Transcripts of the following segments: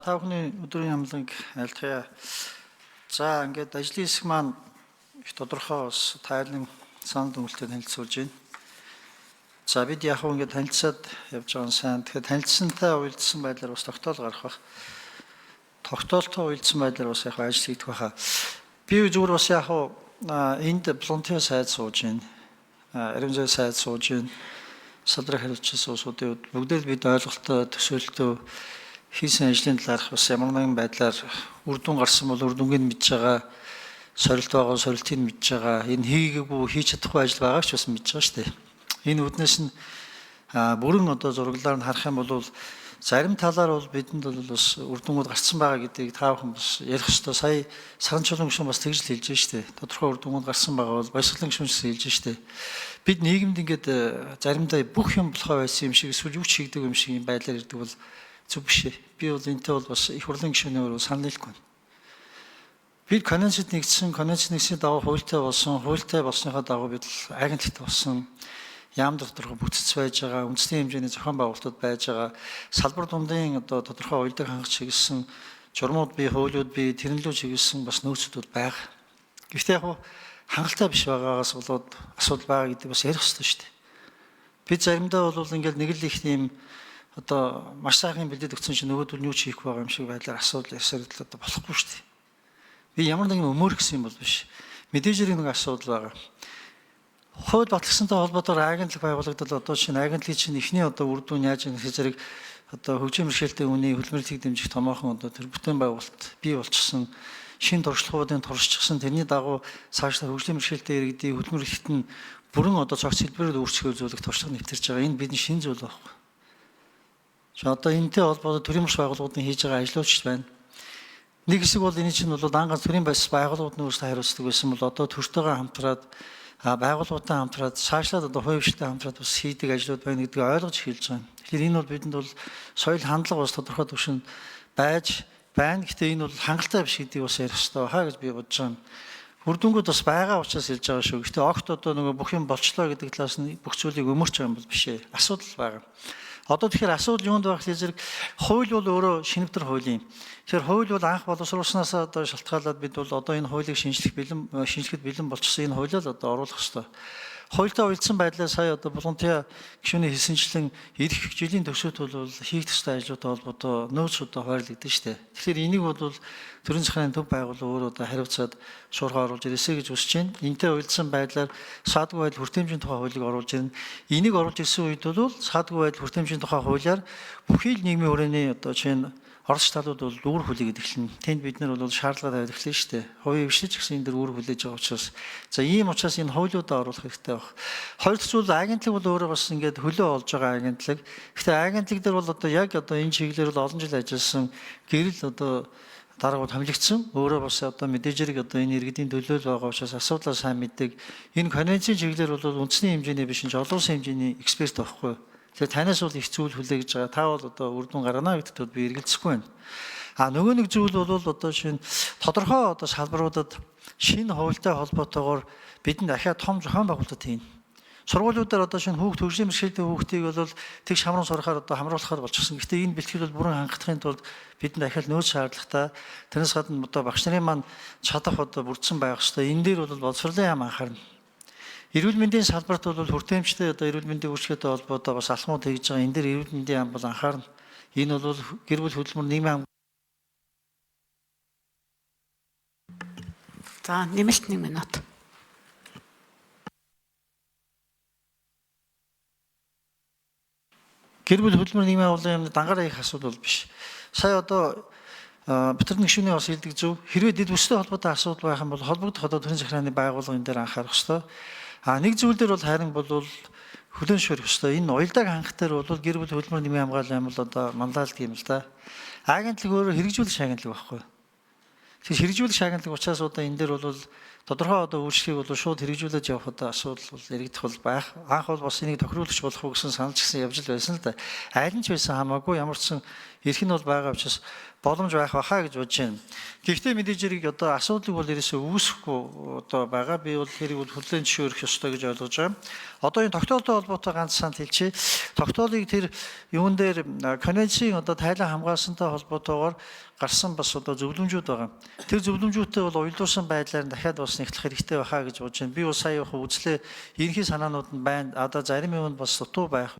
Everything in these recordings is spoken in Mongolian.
Та бүхний өдрийн амланг айлтгая. За ингээд ажлын хэсэг маань их тодорхой бас тайлан санал дүгнэлтэд танилцуулж байна. За бид яг хөө ингээд танилцаад явж байгаа нь сайн. Тэгэхээр танилцсантай уялдсан байдлаар бас тогтоол гарах бах. Тогтоолтой уялдсан байдлаар бас яг ажил хийгдэх баха. Би зүгээр бас яг хөө энд волонтер сайд сууж байна. Аримзай сайд сууж байна. Салдрах хариуцсан суусуудын бүгдээ бид ойлголттой төсөөлтөө хийсэн ажлын талаарх бас ямар нэгэн байдлаар үр дүн гарсан бол үр дүнгийг мэдж байгаа, сорилт байгаа сорилтыг мэдж байгаа, энэ хийгээгүй хийж чадахгүй ажил байгаа ч бас мэдж байгаа шүү дээ. Энэ үднээс нь бүрэн одоо зураглаар нь харах юм бол зарим талаар бол бидэнд бол бас үр дүнгууд гарсан байгаа гэдгийг та бүхэн бас ярих ёстой. Сая Саран чулуун гүшүүн бас тэгж л хэлж байна шүү дээ. Тодорхой үр дүнгууд гарсан байгаа бол баясгалан гүшүүн хэлж байна шүү дээ. Бид нийгэмд ингээд заримдаа бүх юм болохоо байсан юм шиг эсвэл юу ч хийдэг юм шиг юм байдлаар ирдэг бол зүг биш ээ. Би бол энэтэй бол бас их хурлын гишүүний өөрөө санал нийлэхгүй. Бид конвенцэд нэгсний дагуу хуультай болсныхаа дагуу бид агентлагт болсон яам доторх бүтц байж байгаа, үндэсний хэмжээний зохион байгуулалтууд байж байгаа, салбар дундын одоо тодорхой уялдаг хангах чиглэсэн журмууд бий, хуулиуд бий, тэрнлүү чиглэсэн бас нөөцүүд байгаа. Гэхдээ яг хангалттай биш байгаагаас болоод асуудал байгаа гэдэг бас ярих хэрэгтэй шүү дээ. Бид заримдаа бол ингээд нэг л их тийм одоо маш сайхан бэлдээд өгсөн чинь нөгөөдөл нь юу ч хийх байгаа юм шиг байдлаар асуудал ярьсаар л одоо болохгүй шүү дээ. Би ямар нэгэн өмөр гэсэн юм бол биш. Мэдээж нэг асуудал байгаа. Хууль батлагдсантай холбоотойгоор агентлаг байгуулагдал одоо чинь агентлагийн чинь эхний одоо үр дүн яаж ийм зэрэг одоо хөгжим бэрхшээлтэй үний хөдөлмөрлийг дэмжих томоохон одоо тэр бүтээн байгуулалт бий болчихсон шин туршлагуудын туршчихсан тэрний дагуу цаашдаа хөгжим бэрхшээлтэй иргэдийн хөдөлмөр ихт нь бүрэн одоо цогц хэлбэрээр өөрчлөх зүйлийг туршлага нэвтэрч байгаа. Энэ бидний шинэ зүйл байхгүй. Одоо энэтэй холбоотой төрийн бас байгууллагуудын хийж байгаа ажлууч байна. Нэг хэсэг бол энэ чинь бол ангаас төрийн бас байгууллагууд нь өөрсдөө хариуцдаг байсан бол одоо төртөөгөө хамтраад байгууллагуудтай хамтраад цаашлаад одоо хувьчтай хамтраад бас хийдэг ажлууд байна гэдгийг ойлгож эхэлж байгаа. Тэгэхээр энэ бол бидэнд бол соёл хандлага бас тодорхой түвшинд байж байна. Гэхдээ энэ бол хангалттай биш гэдгийг бас ярих хэрэгтэй хаа гэж би бодож байна. Үр дүнгууд бас байгаа учраас хэлж байгаа шүү. Гэхдээ огт одоо нөгөө бүх юм болчлоо гэдэг талаас нь бүх зүйлийг өмөрч байгаа юм бол биш ээ. Асуудал байгаа. Одоо тэгэхээр асуудал юунд байх вэ зэрэг хууль бол өөрөө шинэвтер хууль юм. Тэгэхээр хууль бол анх боловсруулснаас одоо шалтгаалаад бид бол одоо энэ хуулийг шинжлэхэд бэлэн болчихсон энэ хуулийг л одоо оруулах хэрэгтэй. Хуультай уялдсан байдлаар сая одоо волонтер гишүүний хэлсэнчлэн ирэх жилийн төвшөлт бол хийх ёстой ажлуудтай холбоотой нөөцөдөө хуваарлагдсан шүү дээ. Тэгэхээр энийг бол төрийн захиргааны төв байгууллага өөрөө одоо хариуцаад шуурхай оруулж ирээсэй гэж хүсэж байна. Энтэй уялдсан байдлаар саадгүй байдал хүртээмжийн тухай хуулийг оруулж ирнэ. Энийг оруулж ирсэн үед бол саадгүй байдал хүртээмжийн тухай хуулиар бүхий л нийгмийн хүрээний одоо чинь оролцож талууд бол үүр хүлээгээд эхэлнэ. Тэнд бид нар бол шаардлага тавьж эхлэв шүү дээ. Хувийн хвшиж гэсэн энэ дэр үүр хүлээж байгаа учраас за ийм учраас энэ хуулиудаа оруулах хэрэгтэй байна. Хоёр дахь зүйл агентлаг бол өөрөө бас ингээд хөлөө олж байгаа агентлаг. Гэхдээ агентлаг дээр бол одоо яг одоо энэ чиглэлээр бол олон жил ажилласан гэрэл одоо даргууд хамлагдсан. Өөрөө бас одоо мэдээж хэрэг одоо энэ иргэдийн төлөөлөл байгаа учраас асуудлаа сайн мэддэг. Энэ конвенцийн чиглэлээр бол үндэсний хэмжээний биш энэ олон улсын хэмжээний эксперт байхгүй. Тэгэхээр танаас бол их зүйл хүлээгэж байгаа. Та бол одоо үр дүн гаргана гэдэгт би эргэлзэхгүй байна. Нөгөө нэг зүйл бол одоо шинэ тодорхой одоо салбаруудад шинэ хуультай холбоотойгоор бидэнд дахиад том зохион байгуулалт хийн. Сургуулиудаар одоо шинэ хүүхд хөгжлийн бэрхшээлтэй хүүхдийг бол тэгш хамран сурахаар одоо хамруулахаар болчихсон. Гэхдээ энэ бэлтгэл бол бүрэн хангахын тулд бидэнд дахиад нөөц шаардлагатай. Тэрнээс гадна одоо багш нарын маань чадах одоо бүрдсэн байх ёстой. Энэ дээр бол боловсролын яам анхаарна. Эрүүл мэндийн салбарт бол хүртээмжтэй одоо эрүүл мэндийн үйлчилгээтэй холбоотой бас алхмууд хийж байгаа. Энэ дээр эрүүл мэндийн яам бол анхаарна. Энэ бол гэр бүл хөдөлмөр нийгмийн За нэмэлт 1 минут. Гэр бүл хөдөлмөр нийгмийн агуулгын юмны дангаараа их асуудал биш. Сая одоо Битэрний гишүүний бас хэлдэг зөв. Хэрвээ дэд бүстэй холбоотой асуудал байх юм бол холбогдох одоо төрийн захиргааны байгууллага энэ дээр анхаарах ёстой. Нэг зүйл дээр бол харин бол хүлээн зөвшөөрөх ёстой. Энэ уялдааг хангах дээр бол гэр бүл хөдөлмөр нийгмийн хамгааллын яам бол одоо манлайлдаг юм л да. Агентлаг өөрөө хэрэгжүүлэх агентлаг байхгүй. Тэгэхээр хэрэгжүүлэх агентлаг учраас одоо энэ дээр бол тодорхой одоо үйлчлэгийг бол шууд хэрэгжүүлээд явах одоо асуудал бол яригдах бол байх. Анх бол бас энийг тохируулж болох уу гэсэн санал ч гэсэн явж л байсан л да. Аль нь ч байсан хамаагүй ямар ч сан эрх нь бол байгаа учраас боломж байх бахаа гэж бодож байна. Гэхдээ мэдээж хэрэг одоо асуудлыг бол ерөөсөө үүсэхгүй одоо байгаа. Би бол тэрийг бол хүлээн зөвшөөрөх ёстой гэж ойлгож байгаа. Одоо энэ тогтоолтой холбоотой ганц санд хэлчихье. Тогтоолыг тэр юун дээр конвенцийн одоо тайлан хамгаалсантай холбоотойгоор гарсан бас одоо зөвлөмжүүд байгаа. Тэр зөвлөмжүүдтэй бол уялдуулсан байдлаар дахиад бас нэгтлэх хэрэгтэй бахаа гэж бодож байна. Би бол сая яг үзлээ ерөнхий санаанууд нь байна. Одоо зарим юм бас дутуу байх.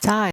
За